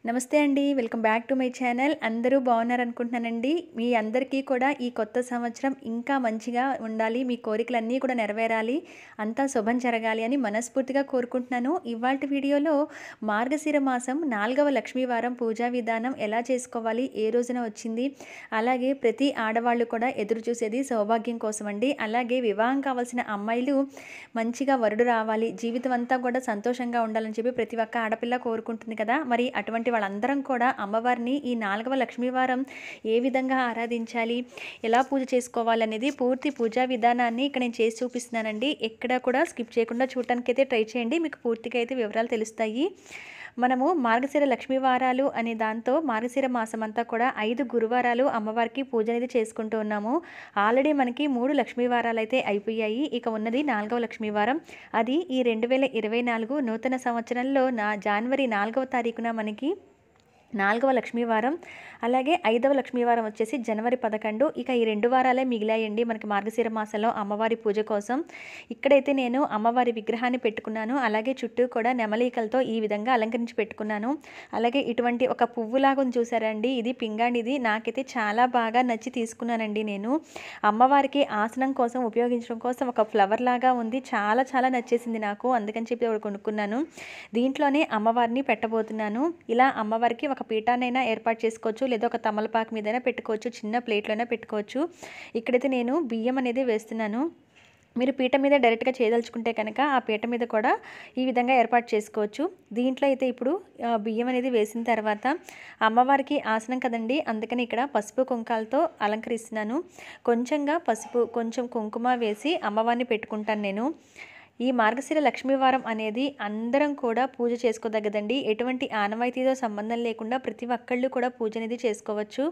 నమస్తే అండి. Welcome back to my channel. అందరూ బాగున్నారనుకుంటున్నానండి. మీ అందరికీ కూడా ఈ కొత్త సంవత్సరం ఇంకా మంచిగా ఉండాలి. మీ కోరికలన్నీ కూడా నెరవేరాలి. అంతా శుభం జరగాలి అని మనస్ఫూర్తిగా కోరుకుంటున్నాను. ఇవాల్టి వీడియోలో మార్గశిర మాసం 4వ లక్ష్మీవారం పూజా విధానం ఎలా చేసుకోవాలి, ఏ రోజున వచ్చింది, అలాగే ప్రతి ఆడవాళ్ళు కూడా ఎదురు చూసేది సౌభాగ్యం కోసం అండి. అలాగే వివాహం కావాల్సిన అమ్మాయిలు మంచిగా వరుడు రావాలి, జీవితం అంతా కూడా సంతోషంగా ఉండాలని చెప్పి ప్రతి ఒక్క ఆడపిల్ల కోరుకుంటుంది కదా. మరి అటువంటి వాళ్ళందరం కూడా అమ్మవారిని ఈ 4వ లక్ష్మీవారం ఏ విధంగా ఆరాధించాలి, ఎలా పూజ చేసుకోవాలనేది పూర్తి పూజా విధానాన్ని ఇక్కడ నేను చేసి చూపిస్తున్నానండి. ఎక్కడ కూడా స్కిప్ చేయకుండా చూడటానికి అయితే ట్రై చేయండి, మీకు పూర్తిగా అయితే వివరాలు తెలుస్తాయి. మనము మార్గశిర లక్ష్మీవారాలు అనే దాంతో మార్గశిర మాసం అంతా కూడా 5 గురువారాలు అమ్మవారికి పూజ అనేది చేసుకుంటూ ఉన్నాము. ఆల్రెడీ మనకి 3 లక్ష్మీవారాలు అయితే అయిపోయాయి. ఇక ఉన్నది 4వ లక్ష్మీవారం. అది ఈ 2024 నూతన సంవత్సరంలో జనవరి 4వ తారీఖున మనకి 4వ లక్ష్మీవారం. అలాగే 5వ లక్ష్మీవారం వచ్చేసి జనవరి 11. ఇక ఈ 2 వారాలే మిగిలాయండి మనకి మార్గశిర మాసంలో అమ్మవారి పూజ కోసం. ఇక్కడైతే నేను అమ్మవారి విగ్రహాన్ని పెట్టుకున్నాను. అలాగే చుట్టూ కూడా నెమలీకలతో ఈ విధంగా అలంకరించి పెట్టుకున్నాను. అలాగే ఇటువంటి ఒక పువ్వులాగా ఉంది చూసారండి, ఇది పింగాణిది. నాకైతే చాలా బాగా నచ్చి తీసుకున్నానండి. నేను అమ్మవారికి ఆసనం కోసం ఉపయోగించడం కోసం ఒక ఫ్లవర్ లాగా ఉంది, చాలా చాలా నచ్చేసింది నాకు. అందుకని చెప్పి ఒకటి కొనుక్కున్నాను. దీంట్లోనే అమ్మవారిని పెట్టబోతున్నాను. ఇలా అమ్మవారికి ఒక పీఠాన్నైనా ఏర్పాటు చేసుకోవచ్చు, లేదా ఒక తమలపాకు మీదైనా పెట్టుకోవచ్చు, చిన్న ప్లేట్లోనే పెట్టుకోవచ్చు. ఇక్కడైతే నేను బియ్యం అనేది వేస్తున్నాను. మీరు పీట మీద డైరెక్ట్గా చేయదలుచుకుంటే కనుక ఆ పీట మీద కూడా ఈ విధంగా ఏర్పాటు చేసుకోవచ్చు. దీంట్లో అయితే ఇప్పుడు బియ్యం అనేది వేసిన తర్వాత అమ్మవారికి ఆసనం కదండి, అందుకని ఇక్కడ పసుపు కుంకాలతో అలంకరిస్తున్నాను. కొంచెంగా పసుపు, కొంచెం కుంకుమ వేసి అమ్మవారిని పెట్టుకుంటాను నేను. ఈ మార్గశిర లక్ష్మీవారం అనేది అందరం కూడా పూజ చేసుకోదగ్గదండి. ఎటువంటి ఆనవాయితీతో సంబంధం లేకుండా ప్రతి ఒక్కళ్ళు కూడా పూజ అనేది చేసుకోవచ్చు.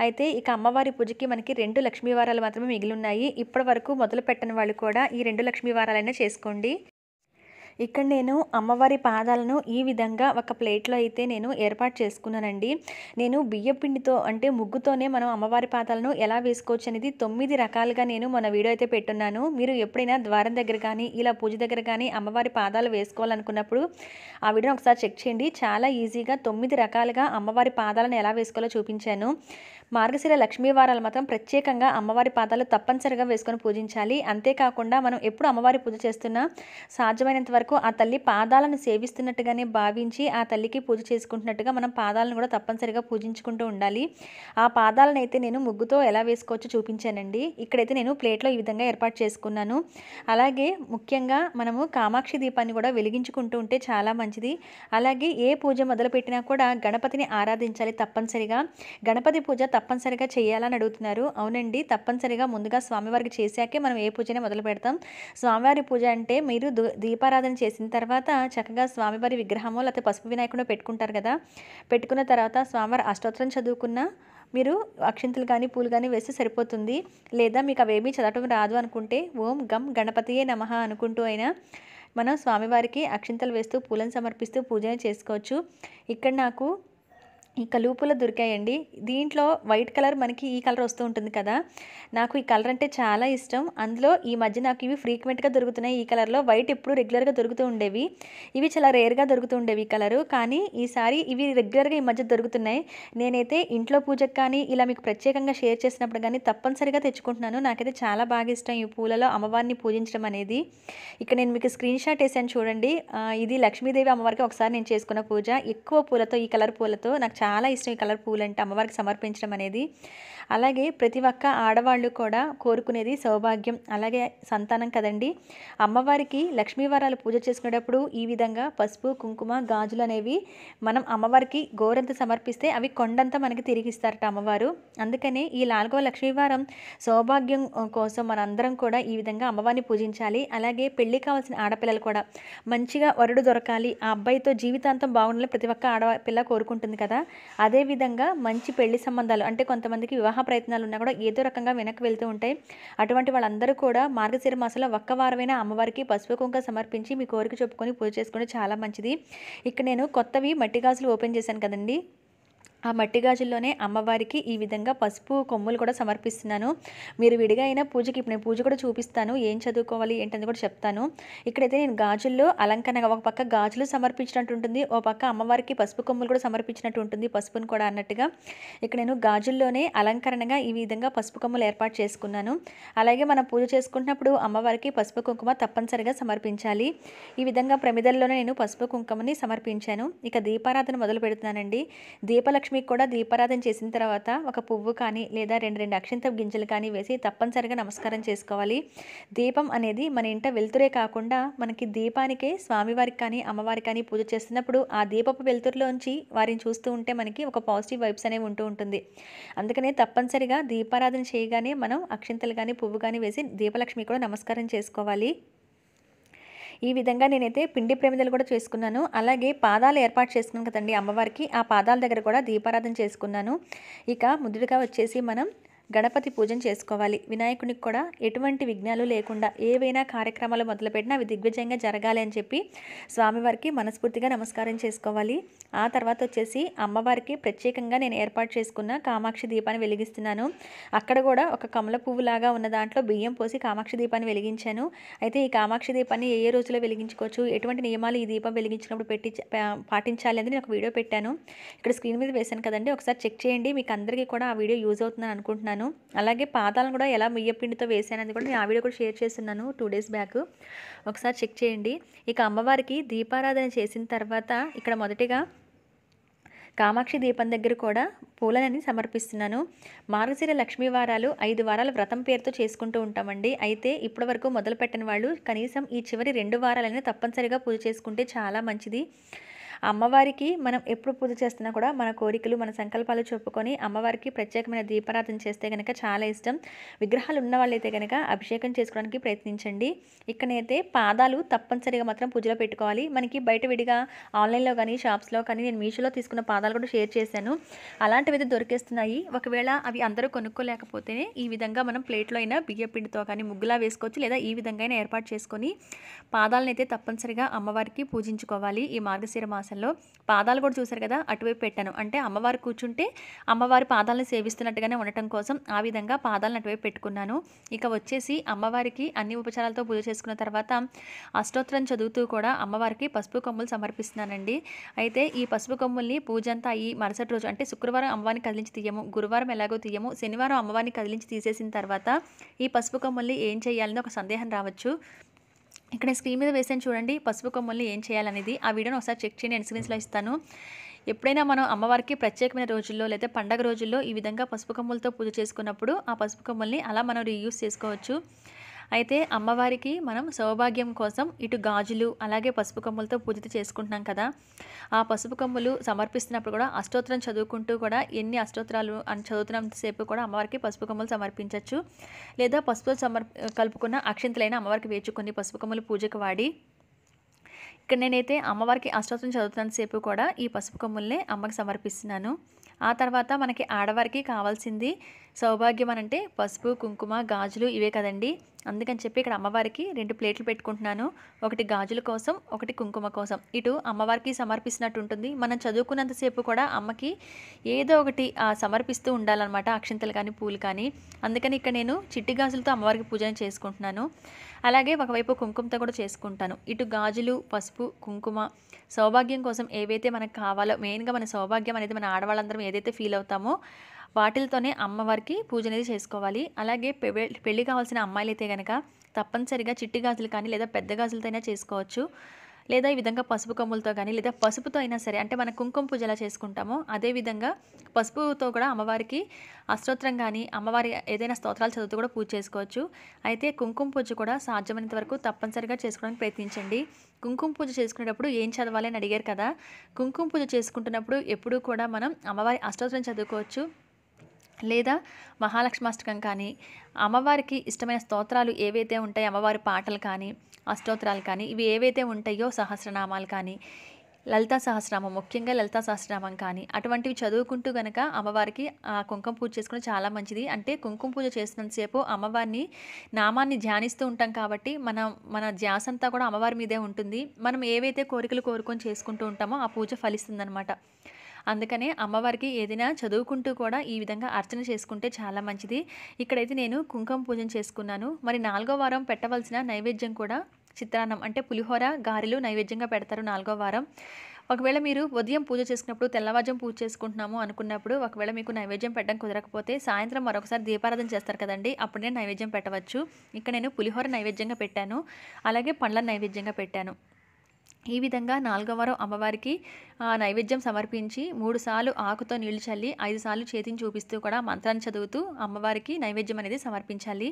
అయితే ఇక అమ్మవారి పూజకి మనకి 2 లక్ష్మీవారాలు మాత్రమే మిగిలి ఉన్నాయి. ఇప్పటి వరకు మొదలు పెట్టని వాళ్ళు కూడా ఈ 2 లక్ష్మీవారాలైనా చేసుకోండి. ఇక్కడ నేను అమ్మవారి పాదాలను ఈ విధంగా ఒక ప్లేట్లో అయితే నేను ఏర్పాటు చేసుకున్నానండి. నేను బియ్య పిండితో అంటే ముగ్గుతోనే మనం అమ్మవారి పాదాలను ఎలా వేసుకోవచ్చు అనేది 9 రకాలుగా నేను మన వీడియో అయితే పెట్టున్నాను. మీరు ఎప్పుడైనా ద్వారం దగ్గర కానీ ఇలా పూజ దగ్గర కానీ అమ్మవారి పాదాలు వేసుకోవాలనుకున్నప్పుడు ఆ వీడియోని ఒకసారి చెక్ చేయండి. చాలా ఈజీగా 9 రకాలుగా అమ్మవారి పాదాలను ఎలా వేసుకోవాలో చూపించాను. మార్గశిర లక్ష్మీవారాలు మాత్రం ప్రత్యేకంగా అమ్మవారి పాదాలు తప్పనిసరిగా వేసుకొని పూజించాలి. అంతేకాకుండా మనం ఎప్పుడు అమ్మవారి పూజ చేస్తున్నా సాధ్యమైనంత వరకు ఆ తల్లి పాదాలను సేవిస్తున్నట్టుగానే భావించి ఆ తల్లికి పూజ చేసుకుంటున్నట్టుగా మనం పాదాలను కూడా తప్పనిసరిగా పూజించుకుంటూ ఉండాలి. ఆ పాదాలను అయితే నేను ముగ్గుతో ఎలా వేసుకోవచ్చో చూపించానండి. ఇక్కడైతే నేను ప్లేట్లో ఈ విధంగా ఏర్పాటు చేసుకున్నాను. అలాగే ముఖ్యంగా మనము కామాక్షి దీపాన్ని కూడా వెలిగించుకుంటూ ఉంటే చాలా మంచిది. అలాగే ఏ పూజ మొదలుపెట్టినా కూడా గణపతిని ఆరాధించాలి తప్పనిసరిగా. గణపతి పూజ తప్పనిసరిగా చేయాలని అడుగుతున్నారు. అవునండి, తప్పనిసరిగా ముందుగా స్వామివారికి చేశాకే మనం ఏ పూజనే మొదలు పెడతాం. స్వామివారి పూజ అంటే మీరు దీపారాధన చేసిన తర్వాత చక్కగా స్వామివారి విగ్రహమో లేకపోతే పసుపు వినాయకుడో పెట్టుకుంటారు కదా. పెట్టుకున్న తర్వాత స్వామివారి అష్టోత్తరం చదువుకున్న మీరు అక్షింతలు కానీ పూలు కానీ వేస్తే సరిపోతుంది. లేదా మీకు అవేమీ చదవటం రాదు అనుకుంటే ఓం గం గణపతియే నమః అనుకుంటూ అయినా మనం స్వామివారికి అక్షింతలు వేస్తూ పూలను సమర్పిస్తూ పూజ చేసుకోవచ్చు. ఇక్కడ నాకు ఈ కలువ పూలు దొరికాయండి. దీంట్లో వైట్ కలర్ మనకి ఈ కలర్ వస్తూ ఉంటుంది కదా, నాకు ఈ కలర్ అంటే చాలా ఇష్టం. అందులో ఈ మధ్య నాకు ఇవి ఫ్రీక్వెంట్గా దొరుకుతున్నాయి. ఈ కలర్లో వైట్ ఎప్పుడు రెగ్యులర్గా దొరుకుతూ ఉండేవి, ఇవి చాలా రేర్గా దొరుకుతూ ఉండేవి ఈ కలరు. కానీ ఈసారి ఇవి రెగ్యులర్గా ఈ మధ్య దొరుకుతున్నాయి. నేనైతే ఇంట్లో పూజకు కానీ ఇలా మీకు ప్రత్యేకంగా షేర్ చేసినప్పుడు కానీ తప్పనిసరిగా తెచ్చుకుంటున్నాను. నాకైతే చాలా బాగా ఇష్టం ఈ పూలలో అమ్మవారిని పూజించడం అనేది. ఇక్కడ నేను మీకు స్క్రీన్ షాట్ వేసాను చూడండి. ఇది లక్ష్మీదేవి అమ్మవారికి ఒకసారి నేను చేసుకున్న పూజ. ఎక్కువ పూలతో, ఈ కలర్ పూలతో నాకు చాలా ఇష్టం ఈ కలర్ పూలు అంటే అమ్మవారికి సమర్పించడం అనేది. అలాగే ప్రతి ఒక్క ఆడవాళ్ళు కూడా కోరుకునేది సౌభాగ్యం, అలాగే సంతానం కదండి. అమ్మవారికి లక్ష్మీవారాలు పూజ చేసుకునేటప్పుడు ఈ విధంగా పసుపు కుంకుమ గాజులు అనేవి మనం అమ్మవారికి గోరంత సమర్పిస్తే అవి కొండంతా మనకి తిరిగిస్తారట అమ్మవారు. అందుకనే ఈ 4వ లక్ష్మీవారం సౌభాగ్యం కోసం మనందరం కూడా ఈ విధంగా అమ్మవారిని పూజించాలి. అలాగే పెళ్లి కావాల్సిన ఆడపిల్లలు కూడా మంచిగా వరుడు దొరకాలి, ఆ అబ్బాయితో జీవితాంతం బాగుండాలని ప్రతి ఒక్క ఆడపిల్ల కోరుకుంటుంది కదా. అదేవిధంగా మంచి పెళ్లి సంబంధాలు అంటే కొంతమందికి వివాహ ప్రయత్నాలు ఉన్నా కూడా ఏదో రకంగా వెనక్కి వెళ్తూ ఉంటాయి. అటువంటి వాళ్ళందరూ కూడా మార్గశిర మాసంలో ఒక్క వారమైన అమ్మవారికి పసుపు కుంకుమ సమర్పించి మీ కోరిక చెప్పుకొని పూజ చేసుకుంటే చాలా మంచిది. ఇక్కడ నేను కొత్తవి మట్టి గాజులు ఓపెన్ చేశాను కదండి, ఆ మట్టి గాజుల్లోనే అమ్మవారికి ఈ విధంగా పసుపు కొమ్ములు కూడా సమర్పిస్తున్నాను. మీరు విడిగా అయినా పూజకి ఇప్పుడు నేను పూజ కూడా చూపిస్తాను. ఏం చదువుకోవాలి ఏంటని కూడా చెప్తాను. ఇక్కడైతే నేను గాజుల్లో అలంకరణగా ఒక పక్క గాజులు సమర్పించినట్టు ఉంటుంది. ఓ పక్క అమ్మవారికి పసుపు కొమ్ములు కూడా సమర్పించినట్టు ఉంటుంది. పసుపును కూడా అన్నట్టుగా. ఇక్కడ నేను గాజుల్లోనే అలంకరణగా ఈ విధంగా పసుపు కొమ్ములు ఏర్పాటు చేసుకున్నాను. అలాగే మనం పూజ చేసుకుంటున్నప్పుడు అమ్మవారికి పసుపు కుంకుమ తప్పనిసరిగా సమర్పించాలి. ఈ విధంగా ప్రమిదల్లోనే నేను పసుపు కుంకుమని సమర్పించాను. ఇక దీపారాధన మొదలు పెడుతున్నానండి. దీపలక్ష్మి మీకు కూడా దీపారాధన చేసిన తర్వాత ఒక పువ్వు కానీ లేదా రెండు అక్షింత గింజలు కానీ వేసి తప్పనిసరిగా నమస్కారం చేసుకోవాలి. దీపం అనేది మన ఇంట వెలుతురే కాకుండా మనకి దీపానికే స్వామివారికి కానీ అమ్మవారికి కానీ పూజ చేస్తున్నప్పుడు ఆ దీపపు వెలుతురులోంచి వారిని చూస్తూ ఉంటే మనకి ఒక పాజిటివ్ వైబ్స్ అనేవి ఉంటుంది. అందుకనే తప్పనిసరిగా దీపారాధన చేయగానే మనం అక్షింతలు కానీ పువ్వు కానీ వేసి దీపలక్ష్మి కూడా నమస్కారం చేసుకోవాలి. ఈ విధంగా నేనైతే పిండి ప్రమిదలు కూడా చేసుకున్నాను. అలాగే పాదాలు ఏర్పాటు చేసుకున్నాను కదండి అమ్మవారికి. ఆ పాదాల దగ్గర కూడా దీపారాధన చేసుకున్నాను. ఇక ముద్దుగా వచ్చేసి మనం గణపతి పూజను చేసుకోవాలి. వినాయకునికి కూడా ఎటువంటి విఘ్నాలు లేకుండా ఏవైనా కార్యక్రమాలు మొదలుపెట్టినా అవి దిగ్విజయంగా జరగాలి అని చెప్పి స్వామివారికి మనస్ఫూర్తిగా నమస్కారం చేసుకోవాలి. ఆ తర్వాత వచ్చేసి అమ్మవారికి ప్రత్యేకంగా నేను ఏర్పాటు చేసుకున్న కామాక్షి దీపాన్ని వెలిగిస్తున్నాను. అక్కడ కూడా ఒక కమల పువ్వులాగా ఉన్న దాంట్లో బియ్యం పోసి కామాక్షి దీపాన్ని వెలిగించాను. అయితే ఈ కామాక్షి దీపాన్ని ఏ రోజులో వెలిగించుకోవచ్చు, ఎటువంటి నియమాలు ఈ దీపం వెలిగించినప్పుడు పాటించాలి అని నేను ఒక వీడియో పెట్టాను. ఇక్కడ స్క్రీన్ మీద వేశాను కదండి, ఒకసారి చెక్ చేయండి. మీకు అందరికీ కూడా ఆ వీడియో యూజ్ అవుతుందని అనుకుంటున్నాను. అలాగే పాదాలను కూడా ఎలా బియ్యపిండితో వేసానది కూడా నేను ఆ వీడియో కూడా షేర్ చేస్తున్నాను 2 days బ్యాక్. ఒకసారి చెక్ చేయండి. ఇక అమ్మవారికి దీపారాధన చేసిన తర్వాత ఇక్కడ మొదటిగా కామాక్షి దీపం దగ్గర కూడా పూలనని సమర్పిస్తున్నాను. మార్గశిర లక్ష్మీ వారాలు 5 వారాల వ్రతం పేరుతో చేసుకుంటూ ఉంటామండి. అయితే ఇప్పటి వరకు మొదలుపెట్టిన వాళ్ళు కనీసం ఈ చివరి 2 వారాలైనా తప్పనిసరిగా పూజ చేసుకుంటే చాలా మంచిది. అమ్మవారికి మనం ఎప్పుడు పూజ చేస్తున్నా కూడా మన కోరికలు మన సంకల్పాలు చెప్పుకొని అమ్మవారికి ప్రత్యేకమైన దీపారాధన చేస్తే కనుక చాలా ఇష్టం. విగ్రహాలు ఉన్న వాళ్ళైతే కనుక అభిషేకం చేసుకోవడానికి ప్రయత్నించండి. ఇక్కడైతే పాదాలు తప్పనిసరిగా మాత్రం పూజలో పెట్టుకోవాలి. మనకి బయట విడిగా ఆన్లైన్లో కానీ షాప్స్లో కానీ నేను మీషోలో తీసుకున్న పాదాలు కూడా షేర్ చేశాను. అలాంటివి అయితే దొరికేస్తున్నాయి. ఒకవేళ అవి అందరూ కొనుక్కోలేకపోతే ఈ విధంగా మనం ప్లేట్లో అయినా బియ్య పిండితో కానీ ముగ్గులా వేసుకోవచ్చు, లేదా ఈ విధంగా అయినా ఏర్పాటు చేసుకొని పాదాలను అయితే తప్పనిసరిగా అమ్మవారికి పూజించుకోవాలి. ఈ మార్గశిర మాసంలో పాదాలు కూడా చూసారు కదా, అటువైపు పెట్టాను. అంటే అమ్మవారు కూర్చుంటే అమ్మవారి పాదాలను సేవిస్తున్నట్టుగానే ఉండటం కోసం ఆ విధంగా పాదాలను అటువైపు పెట్టుకున్నాను. ఇక వచ్చేసి అమ్మవారికి అన్ని ఉపచారాలతో పూజ చేసుకున్న తర్వాత అష్టోత్తరం చదువుతూ కూడా అమ్మవారికి పసుపు కొమ్ములు సమర్పిస్తున్నానండి. అయితే ఈ పసుపు కొమ్ముల్ని పూజ అంతా అయ్యి మరుసటి రోజు అంటే శుక్రవారం అమ్మవారిని కదిలించి తీయము, గురువారం ఎలాగో తీయము, శనివారం అమ్మవారిని కదిలించి తీసేసిన తర్వాత ఈ పసుపు కొమ్ముల్ని ఏం చేయాలని ఒక సందేహం రావచ్చు. ఇక్కడ స్క్రీన్ మీద వేసాను చూడండి, పసుపు కొమ్ముల్ని ఏం చేయాలనేది. ఆ వీడియోని ఒకసారి చెక్ చేయండి, నేను స్క్రీన్స్లో ఇస్తాను. ఎప్పుడైనా మనం అమ్మవారికి ప్రత్యేకమైన రోజుల్లో లేదా పండగ రోజుల్లో ఈ విధంగా పసుపు కొమ్ములతో పూజ చేసుకున్నప్పుడు ఆ పసుపు కొమ్ముల్ని అలా మనం రీయూస్ చేసుకోవచ్చు. అయితే అమ్మవారికి మనం సౌభాగ్యం కోసం ఇటు గాజులు అలాగే పసుపు కొమ్ములతో పూజ చేసుకుంటున్నాం కదా, ఆ పసుపు కొమ్ములు సమర్పిస్తున్నప్పుడు కూడా అష్టోత్తరం చదువుకుంటూ కూడా ఎన్ని అష్టోత్తరాలు అని చదువుతున్నంతసేపు కూడా అమ్మవారికి పసుపు కొమ్ములు సమర్పించవచ్చు. లేదా పసుపు కలుపుకున్న అక్షింతలైన అమ్మవారికి వేచుకొని పసుపు కొమ్ములు పూజకు వాడి ఇక్కడ నేనైతే అమ్మవారికి అష్టోత్తరం చదువుతున్నంతసేపు కూడా ఈ పసుపు కొమ్ముల్నే అమ్మకి సమర్పిస్తున్నాను. ఆ తర్వాత మనకి ఆడవారికి కావాల్సింది సౌభాగ్యం అనంటే పసుపు కుంకుమ గాజులు ఇవే కదండి. అందుకని చెప్పి ఇక్కడ అమ్మవారికి 2 ప్లేట్లు పెట్టుకుంటున్నాను. ఒకటి గాజుల కోసం, ఒకటి కుంకుమ కోసం. ఇటు అమ్మవారికి సమర్పిస్తున్నట్టు ఉంటుంది. మనం చదువుకున్నంతసేపు కూడా అమ్మకి ఏదో ఒకటి సమర్పిస్తూ ఉండాలన్నమాట, అక్షింతలు కానీ పూలు కానీ. అందుకని ఇక్కడ నేను చిట్టి గాజులతో అమ్మవారికి పూజను చేసుకుంటున్నాను. అలాగే ఒకవైపు కుంకుమతో కూడా చేసుకుంటాను. ఇటు గాజులు పసుపు కుంకుమ సౌభాగ్యం కోసం ఏవైతే మనకు కావాలో, మెయిన్గా మన సౌభాగ్యం అనేది మన ఆడవాళ్ళందరం ఏదైతే ఫీల్ అవుతామో వాటితోనే అమ్మవారికి పూజ అనేది చేసుకోవాలి. అలాగే పెళ్ళి కావాల్సిన అమ్మాయిలు అయితే కనుక తప్పనిసరిగా చిట్టి గాజులు కానీ లేదా పెద్ద గాజులతో అయినా చేసుకోవచ్చు. లేదా ఈ విధంగా పసుపు కొమ్ములతో కానీ లేదా పసుపుతో అయినా సరే, అంటే మన కుంకుమ పూజ ఎలా చేసుకుంటామో అదేవిధంగా పసుపుతో కూడా అమ్మవారికి అష్టోత్తరం కానీ అమ్మవారి ఏదైనా స్తోత్రాలు చదువుతూ కూడా పూజ చేసుకోవచ్చు. అయితే కుంకుమ పూజ కూడా సాధ్యమైనంత వరకు తప్పనిసరిగా చేసుకోవడానికి ప్రయత్నించండి. కుంకుమ పూజ చేసుకునేటప్పుడు ఏం చదవాలి అని అడిగారు కదా, కుంకుమ పూజ చేసుకుంటున్నప్పుడు ఎప్పుడూ కూడా మనం అమ్మవారి అష్టోత్తరం చదువుకోవచ్చు. లేదా మహాలక్ష్మాష్టకం కానీ అమ్మవారికి ఇష్టమైన స్తోత్రాలు ఏవైతే ఉంటాయో అమ్మవారి పాటలు కానీ అష్టోత్తరాలు కానీ ఇవి ఏవైతే ఉంటాయో సహస్రనామాలు కానీ లలితా సహస్రనామం, ముఖ్యంగా లలితా సహస్రనామం కానీ అటువంటివి చదువుకుంటూ గనక అమ్మవారికి కుంకుమ పూజ చేసుకుని చాలా మంచిది. అంటే కుంకుమ పూజ చేసినంతసేపు అమ్మవారిని నామాన్ని ధ్యానిస్తూ ఉంటాం కాబట్టి మన ధ్యాస అంతా కూడా అమ్మవారి మీదే ఉంటుంది. మనం ఏవైతే కోరికలు కోరుకొని చేసుకుంటూ ఉంటామో ఆ పూజ ఫలిస్తుందన్నమాట. అందుకనే అమ్మవారికి ఏదైనా చదువుకుంటూ కూడా ఈ విధంగా అర్చన చేసుకుంటే చాలా మంచిది. ఇక్కడైతే నేను కుంకుమ పూజను చేసుకున్నాను. మరి 4వ వారం పెట్టవలసిన నైవేద్యం కూడా చిత్రాన్నం అంటే పులిహోర, గారెలు నైవేద్యంగా పెడతారు 4వ వారం. ఒకవేళ మీరు ఉదయం పూజ చేసుకున్నప్పుడు తెల్లవారుజాము పూజ చేసుకుంటున్నాము అనుకున్నప్పుడు ఒకవేళ మీకు నైవేద్యం పెట్టడం కుదరకపోతే సాయంత్రం మరొకసారి దీపారాధన చేస్తారు కదండీ! అప్పుడు నేను నైవేద్యం పెట్టవచ్చు. ఇక్కడ నేను పులిహోర నైవేద్యంగా పెట్టాను. అలాగే పండ్లను నైవేద్యంగా పెట్టాను. ఈ విధంగా 4వ వారం అమ్మవారికి నైవేద్యం సమర్పించి 3 సార్లు ఆకుతో నీళ్లు చల్లి 5 సార్లు చేతిని చూపిస్తూ కూడా మంత్రాన్ని చదువుతూ అమ్మవారికి నైవేద్యం అనేది సమర్పించాలి.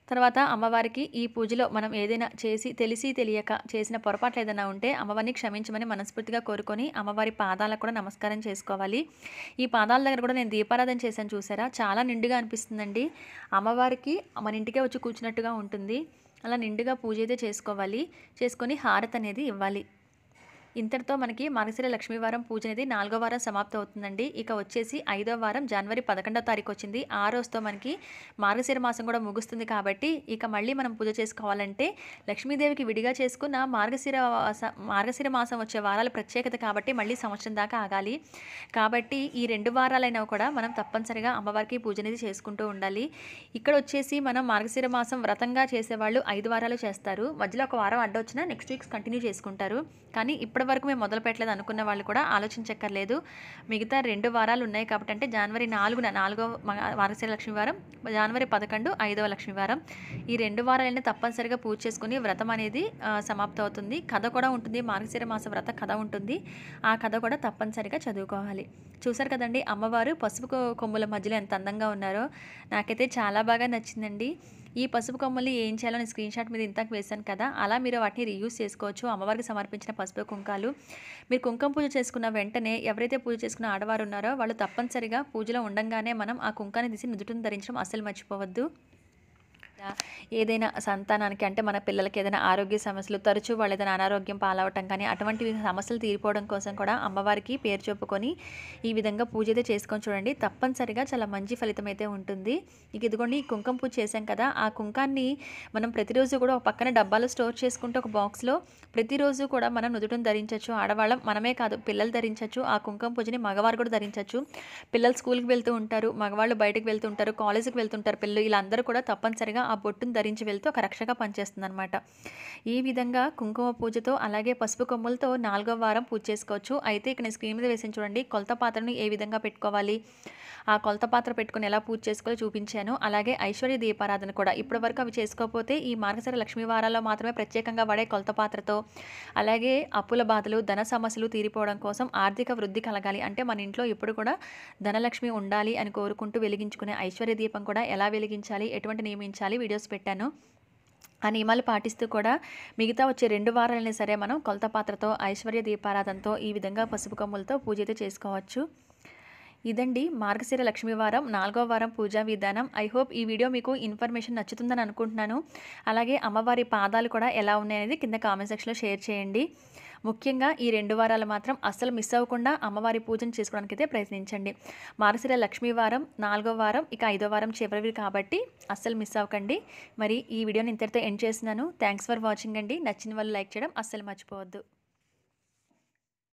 తర్వాత అమ్మవారికి ఈ పూజలో మనం ఏదైనా చేసి తెలిసి తెలియక చేసిన పొరపాట్లు ఏదైనా ఉంటే అమ్మవారిని క్షమించమని మనస్ఫూర్తిగా కోరుకొని అమ్మవారి పాదాలకు కూడా నమస్కారం చేసుకోవాలి. ఈ పాదాల దగ్గర కూడా నేను దీపారాధన చేశాను చూసారా, చాలా నిండుగా అనిపిస్తుందండి. అమ్మవారికి మన ఇంటికే వచ్చి కూర్చున్నట్టుగా ఉంటుంది. అలా నిండుగా పూజ అయితే చేసుకోవాలి. చేసుకొని హారతి అనేది ఇవ్వాలి. ఇంతటితో మనకి మార్గశిర లక్ష్మీవారం పూజ అనేది 4వ వారం సమాప్తం అవుతుందండి. ఇక వచ్చేసి 5వ వారం జనవరి 11వ తారీఖు వచ్చింది. ఆ రోజుతో మనకి మార్గశిర మాసం కూడా ముగుస్తుంది కాబట్టి ఇక మళ్ళీ మనం పూజ చేసుకోవాలంటే లక్ష్మీదేవికి విడిగా చేసుకున్న మార్గశిర మాసం వచ్చే వారాల ప్రత్యేకత కాబట్టి మళ్ళీ సంవత్సరం దాకా ఆగాలి. కాబట్టి ఈ 2 వారాలైనా కూడా మనం తప్పనిసరిగా అమ్మవారికి పూజ అనేది చేసుకుంటూ ఉండాలి. ఇక్కడ వచ్చేసి మనం మార్గశిర మాసం వ్రతంగా చేసేవాళ్ళు 5 వారాలు చేస్తారు. మధ్యలో ఒక వారం అడ్డొచ్చినా నెక్స్ట్ వీక్స్ కంటిన్యూ చేసుకుంటారు. కానీ ఇప్పటి వరకు మేము మొదలు పెట్టలేదు అనుకున్న వాళ్ళు కూడా ఆలోచించక్కర్లేదు. మిగతా 2 వారాలు ఉన్నాయి కాబట్టి అంటే జనవరి 4న 4వ మార్గశిర లక్ష్మీవారం, జనవరి 11 5వ లక్ష్మీవారం. ఈ 2 వారాలైనా తప్పనిసరిగా పూజ చేసుకుని వ్రతం అనేది సమాప్తం అవుతుంది. కథ కూడా ఉంటుంది. మార్గశిర మాస వ్రత కథ ఉంటుంది. ఆ కథ కూడా తప్పనిసరిగా చదువుకోవాలి. చూసారు కదండి అమ్మవారు పసుపు కొమ్ముల మధ్యలో ఎంత అందంగా ఉన్నారో. నాకైతే చాలా బాగా నచ్చిందండి. ఈ పసుపు కొమ్మల్ని ఏం చేయాలో నేను స్క్రీన్ షాట్ మీద ఇంతకు వేశాను కదా, అలా మీరు వాటిని రీయూజ్ చేసుకోవచ్చు. అమ్మవారికి సమర్పించిన పసుపు కుంకాలు మీరు కుంకుమ పూజ చేసుకున్న వెంటనే ఎవరైతే పూజ చేసుకున్న ఆడవారు ఉన్నారో వాళ్ళు తప్పనిసరిగా పూజలో ఉండంగానే మనం ఆ కుంకాన్ని తీసి నుదుటిని ధరించడం అస్సలు మర్చిపోవద్దు. ఏదైనా సంతానానికి అంటే మన పిల్లలకి ఏదైనా ఆరోగ్య సమస్యలు, తరచూ వాళ్ళు ఏదైనా అనారోగ్యం పాలవటం కానీ అటువంటి సమస్యలు తీరిపోవడం కోసం కూడా అమ్మవారికి పేరు చెప్పుకొని ఈ విధంగా పూజ అయితే చేసుకొని చూడండి. తప్పనిసరిగా చాలా మంచి ఫలితం అయితే ఉంటుంది. ఇక ఇదిగోండి ఈ కుంకుమ పూజ చేశాం కదా, ఆ కుంకాన్ని మనం ప్రతిరోజు కూడా ఒక పక్కన డబ్బాలో స్టోర్ చేసుకుంటే ఒక బాక్స్లో ప్రతిరోజు కూడా మనం నుదుటిని ధరించవచ్చు. ఆడవాళ్ళం మనమే కాదు పిల్లలు ధరించవచ్చు. ఆ కుంకుమ పూజని మగవారు కూడా ధరించవచ్చు. పిల్లలు స్కూల్కి వెళ్తూ ఉంటారు, మగవాళ్ళు బయటకు వెళ్తూ ఉంటారు, కాలేజీకి వెళ్తుంటారు పిల్లలు, వీళ్ళందరూ కూడా తప్పనిసరిగా ఆ బొట్టును ధరించి వెళ్తూ ఒక రక్షగా పనిచేస్తుంది అనమాట. ఈ విధంగా కుంకుమ పూజతో అలాగే పసుపు కొమ్ములతో 4వ వారం పూజ చేసుకోవచ్చు. అయితే ఇక్కడ నేను స్క్రీన్ మీద వేసి చూడండి కొలత పాత్రను ఏ విధంగా పెట్టుకోవాలి, ఆ కొలత పాత్ర పెట్టుకుని ఎలా పూజ చేసుకోవాలో చూపించాను. అలాగే ఐశ్వర్య దీపారాధన కూడా ఇప్పటి వరకు అవి చేసుకోకపోతే ఈ మార్గశిర లక్ష్మీ వారాల్లో మాత్రమే ప్రత్యేకంగా వాడే కొలత పాత్రతో, అలాగే అప్పుల బాధలు, ధన సమస్యలు తీరిపోవడం కోసం, ఆర్థిక వృద్ధి కలగాలి అంటే మన ఇంట్లో ఎప్పుడు కూడా ధనలక్ష్మి ఉండాలి అని కోరుకుంటూ వెలిగించుకునే ఐశ్వర్య దీపం కూడా ఎలా వెలిగించాలి, ఎటువంటి నియమించాలి వీడియోస్ పెట్టాను. ఆ నియమాలు పాటిస్తూ కూడా మిగతా వచ్చే 2 వారాలైనా సరే మనం కొలత పాత్రతో ఐశ్వర్య దీపారాధనతో ఈ విధంగా పసుపు కొమ్ములతో పూజ అయితే చేసుకోవచ్చు. ఇదండి మార్గశిర లక్ష్మీవారం 4వ వారం పూజా విధానం. ఐ హోప్ ఈ వీడియో మీకు ఇన్ఫర్మేషన్ నచ్చుతుందని అనుకుంటున్నాను. అలాగే అమ్మవారి పాదాలు కూడా ఎలా ఉన్నాయనేది కింద కామెంట్ సెక్షన్లో షేర్ చేయండి. ముఖ్యంగా ఈ 2 వారాలు మాత్రం అస్సలు మిస్ అవ్వకుండా అమ్మవారి పూజను చేసుకోవడానికి అయితే ప్రయత్నించండి. మార్గశిర లక్ష్మీవారం 4వ వారం ఇక 5వ వారం చివరివి కాబట్టి అస్సలు మిస్ అవ్వకండి. మరి ఈ వీడియోని ఇంతటితో ఎండ్ చేస్తున్నాను. థ్యాంక్స్ ఫర్ వాచింగ్ అండి. నచ్చిన వాళ్ళు లైక్ చేయడం అస్సలు మర్చిపోవద్దు.